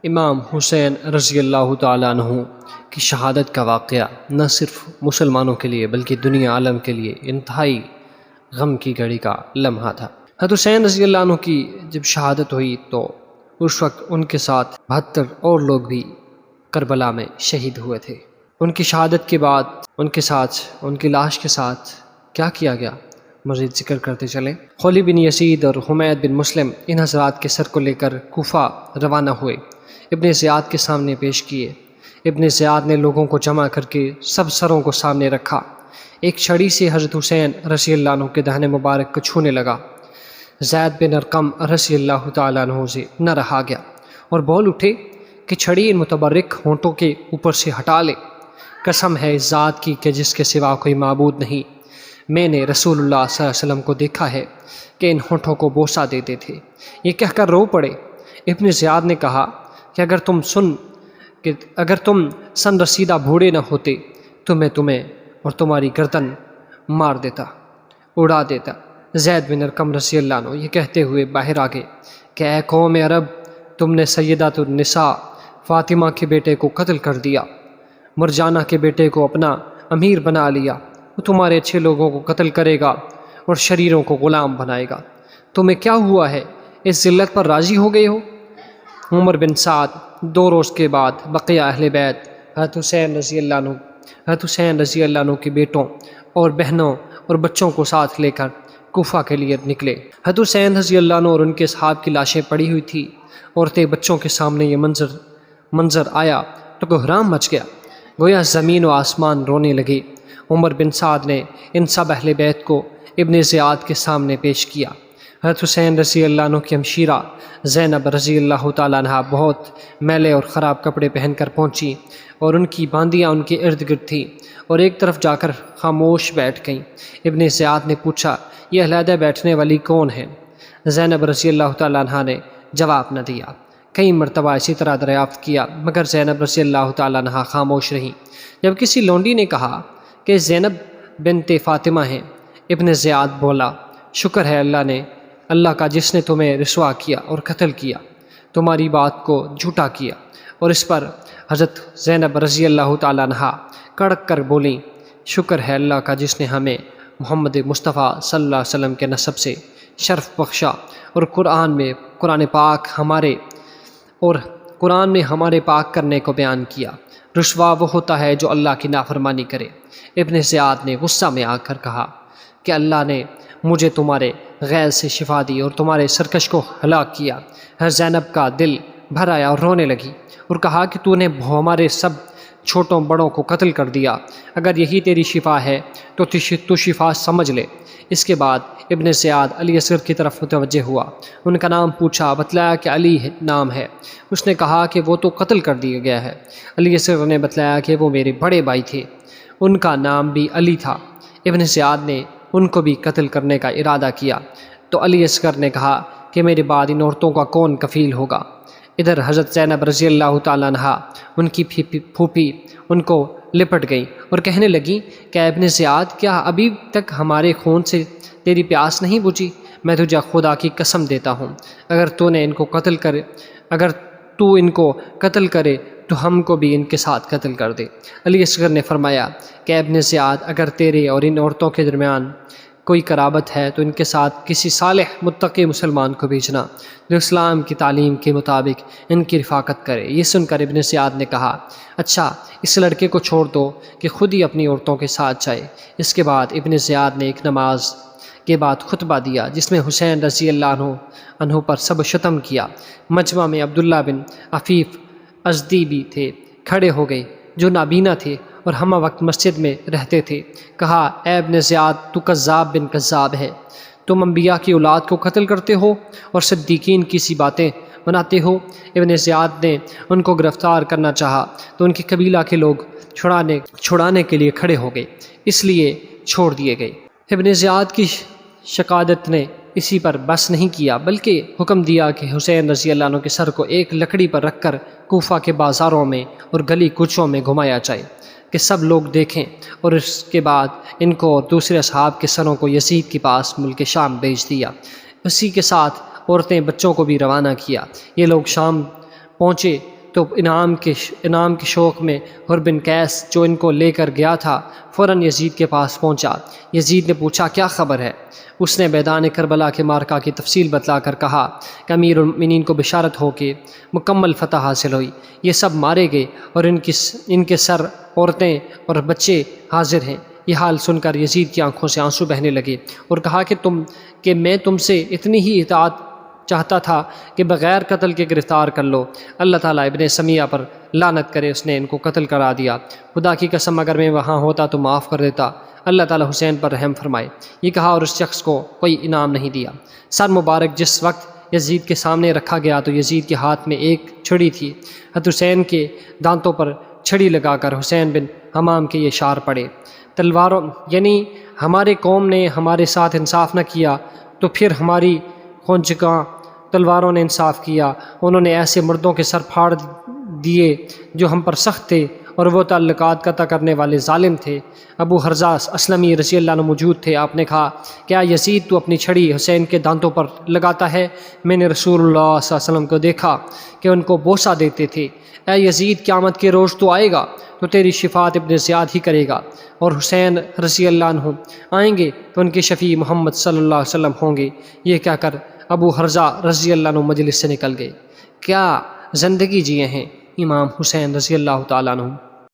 امام حسین رضی اللہ تعالیٰ عنہ کی شہادت کا واقعہ نہ صرف مسلمانوں کے لیے بلکہ دنیا عالم کے لیے انتہائی غم کی گھڑی کا لمحہ تھا۔ حضرت حسین رضی اللہ عنہ کی جب شہادت ہوئی تو اس وقت ان کے ساتھ 72 اور لوگ بھی کربلا میں شہید ہوئے تھے۔ ان کی شہادت کے بعد ان کے ساتھ ان کی لاش کے ساتھ کیا کیا گیا مزید ذکر کرتے چلیں۔ خولید بن یزید اور حمید بن مسلم ان حضرات کے سر کو لے کر کوفہ روانہ ہوئے، ابن زیاد کے سامنے پیش کیے۔ ابن زیاد نے لوگوں کو جمع کر کے سب سروں کو سامنے رکھا، ایک چھڑی سے حضرت حسین رضی اللہ عنہ کے دہن مبارک کو چھونے لگا۔ زید بن ارقم رضی اللہ تعالیٰ عنہ سے نہ رہا گیا اور بول اٹھے کہ چھڑی ان متبرک ہونٹوں کے اوپر سے ہٹا لے۔ قسم ہے اس ذات کی کہ جس کے سوا کوئی معبود نہیں، میں نے رسول اللہ صلی اللہ علیہ وسلم کو دیکھا ہے کہ ان ہونٹوں کو بوسہ دیتے تھے۔ یہ کہہ کر رو پڑے۔ ابن زیاد نے کہا کہ اگر تم سن رسیدہ بوڑھے نہ ہوتے تو میں تمہیں اور تمہاری گردن مار دیتا، اڑا دیتا۔ زید بن ارقم رضی اللہ عنہ یہ کہتے ہوئے باہر آ گئے کہ اے قوم عرب، تم نے سیدۃ النساء فاطمہ کے بیٹے کو قتل کر دیا، مرجانہ کے بیٹے کو اپنا امیر بنا لیا۔ وہ تمہارے اچھے لوگوں کو قتل کرے گا اور شریروں کو غلام بنائے گا۔ تمہیں کیا ہوا ہے؟ اس ذلت پر راضی ہو گئے ہو؟ عمر بن سعد 2 روز کے بعد بقیہ اہل بیت حضرت حسین رضی اللہ عنہ کے بیٹوں اور بہنوں اور بچوں کو ساتھ لے کر کوفہ کے لیے نکلے۔ حضرت حسین رضی اللہ عنہ اور ان کے اصحاب کی لاشیں پڑی ہوئی تھی۔ عورتیں بچوں کے سامنے یہ منظر آیا تو کوہرام مچ گیا، گویا زمین و آسمان رونے لگے۔ عمر بن سعد نے ان سب اہل بیت کو ابن زیاد کے سامنے پیش کیا۔ حضرت حسین رضی اللہ عنہ کی ہمشیرہ زینب رضی اللہ تعالیٰ عنہ بہت میلے اور خراب کپڑے پہن کر پہنچی اور ان کی باندیاں ان کے ارد گرد تھیں اور ایک طرف جا کر خاموش بیٹھ گئیں۔ ابن زیاد نے پوچھا یہ علیحدہ بیٹھنے والی کون ہے؟ زینب رضی اللہ تعالیٰ عنہ نے جواب نہ دیا۔ کئی مرتبہ اسی طرح دریافت کیا مگر زینب رضی اللہ تعالیٰ عنہ خاموش رہیں۔ جب کسی لونڈی نے کہا کہ زینب بنت فاطمہ ہیں، ابن زیاد بولا شکر ہے اللہ کا جس نے تمہیں رسوا کیا اور قتل کیا، تمہاری بات کو جھوٹا کیا۔ اور اس پر حضرت زینب رضی اللہ تعالیٰ عنہ کڑک کر بولیں شکر ہے اللہ کا جس نے ہمیں محمد مصطفیٰ صلی اللہ علیہ وسلم کے نسب سے شرف بخشا اور قرآن میں ہمارے پاک کرنے کو بیان کیا۔ رسوا وہ ہوتا ہے جو اللہ کی نافرمانی کرے۔ ابن زیاد نے غصہ میں آ کر کہا کہ اللہ نے مجھے تمہارے غیظ سے شفا دی اور تمہارے سرکش کو ہلاک کیا۔ زینب کا دل بھر آیا اور رونے لگی اور کہا کہ تو نے ہمارے سب چھوٹوں بڑوں کو قتل کر دیا، اگر یہی تیری شفا ہے تو شفا سمجھ لے۔ اس کے بعد ابن زیاد علی اصغر کی طرف متوجہ ہوا، ان کا نام پوچھا، بتلایا کہ علی نام ہے۔ اس نے کہا کہ وہ تو قتل کر دیا گیا ہے۔ علی اصغر نے بتلایا کہ وہ میرے بڑے بھائی تھے، ان کا نام بھی علی تھا۔ ابن زیاد نے ان کو بھی قتل کرنے کا ارادہ کیا تو علی اصغر نے کہا کہ میرے بعد ان عورتوں کا کون کفیل ہوگا؟ ادھر حضرت زینب رضی اللہ تعالیٰ عنہ ان کی پھوپھی ان کو لپٹ گئیں اور کہنے لگیں کہ ابن زیاد کیا ابھی تک ہمارے خون سے تیری پیاس نہیں بجھی؟ میں تجھے خدا کی قسم دیتا ہوں اگر تو ان کو قتل کرے تو ہم کو بھی ان کے ساتھ قتل کر دے۔ علی اصغر نے فرمایا کہ ابن زیاد اگر تیرے اور ان عورتوں کے درمیان کوئی قرابت ہے تو ان کے ساتھ کسی صالح متقی مسلمان کو بھیجنا جو اسلام کی تعلیم کے مطابق ان کی رفاقت کرے۔ یہ سن کر ابن زیاد نے کہا اچھا اس لڑکے کو چھوڑ دو کہ خود ہی اپنی عورتوں کے ساتھ جائے۔ اس کے بعد ابن زیاد نے ایک نماز کے بعد خطبہ دیا جس میں حسین رضی اللہ عنہ پر سب شتم کیا۔ مجمع میں عبداللہ بن عفیف ازدی بھی تھے، کھڑے ہو گئے جو نابینا تھے اور ہم وقت مسجد میں رہتے تھے۔ کہا اے ابن زیاد تو کذاب بن کذاب ہے، تم انبیاء کی اولاد کو قتل کرتے ہو اور صدیقین کی سی باتیں بناتے ہو۔ ابن زیاد نے ان کو گرفتار کرنا چاہا تو ان کے قبیلہ کے لوگ چھڑانے کے لیے کھڑے ہو گئے، اس لیے چھوڑ دیے گئے۔ ابن زیاد کی شقادت نے اسی پر بس نہیں کیا بلکہ حکم دیا کہ حسین رضی اللہ عنہ کے سر کو ایک لکڑی پر رکھ کر کوفہ کے بازاروں میں اور گلی کوچوں میں گھمایا جائے کہ سب لوگ دیکھیں، اور اس کے بعد ان کو اور دوسرے اصحاب کے سروں کو یزید کے پاس ملک شام بھیج دیا۔ اسی کے ساتھ عورتیں بچوں کو بھی روانہ کیا۔ یہ لوگ شام پہنچے تو انعام کے شوق میں حر بن قیس جو ان کو لے کر گیا تھا فوراً یزید کے پاس پہنچا۔ یزید نے پوچھا کیا خبر ہے؟ اس نے میدان کربلا کے معرکہ کی تفصیل بتلا کر کہا کہ امیر المؤمنین کو بشارت ہو کہ مکمل فتح حاصل ہوئی، یہ سب مارے گئے اور ان کے سر عورتیں اور بچے حاضر ہیں۔ یہ حال سن کر یزید کی آنکھوں سے آنسو بہنے لگے اور کہا کہ میں تم سے اتنی ہی اطاعت چاہتا تھا کہ بغیر قتل کے گرفتار کر لو۔ اللہ تعالیٰ ابن سمیہ پر لعنت کرے، اس نے ان کو قتل کرا دیا۔ خدا کی قسم اگر میں وہاں ہوتا تو معاف کر دیتا۔ اللہ تعالیٰ حسین پر رحم فرمائے۔ یہ کہا اور اس شخص کو کوئی انعام نہیں دیا۔ سر مبارک جس وقت یزید کے سامنے رکھا گیا تو یزید کے ہاتھ میں ایک چھڑی تھی۔ حضرت حسین کے دانتوں پر چھڑی لگا کر حسین بن حمام کے یہ اشعار پڑے، تلواروں یعنی ہمارے قوم نے ہمارے ساتھ انصاف نہ کیا تو پھر ہماری خونچکاں تلواروں نے انصاف کیا۔ انہوں نے ایسے مردوں کے سر پھاڑ دیے جو ہم پر سخت تھے اور وہ تعلقات قطع کرنے والے ظالم تھے۔ ابو حرزہ اسلمی رضی اللہ عنہ موجود تھے۔ آپ نے کہا کیا یزید تو اپنی چھڑی حسین کے دانتوں پر لگاتا ہے؟ میں نے رسول اللہ صلی اللہ علیہ وسلم کو دیکھا کہ ان کو بوسہ دیتے تھے۔ اے یزید قیامت کے روز تو آئے گا تو تیری شفاعت ابن زیاد ہی کرے گا، اور حسین رضی اللہ عنہ آئیں گے تو ان کے شفیع محمد صلی اللہ علیہ وسلم ہوں گے۔ یہ کہہ کر ابو حرزہ رضی اللہ عنہ مجلس سے نکل گئے۔ کیا زندگی جیے ہیں امام حسین رضی اللہ تعالیٰ عنہ۔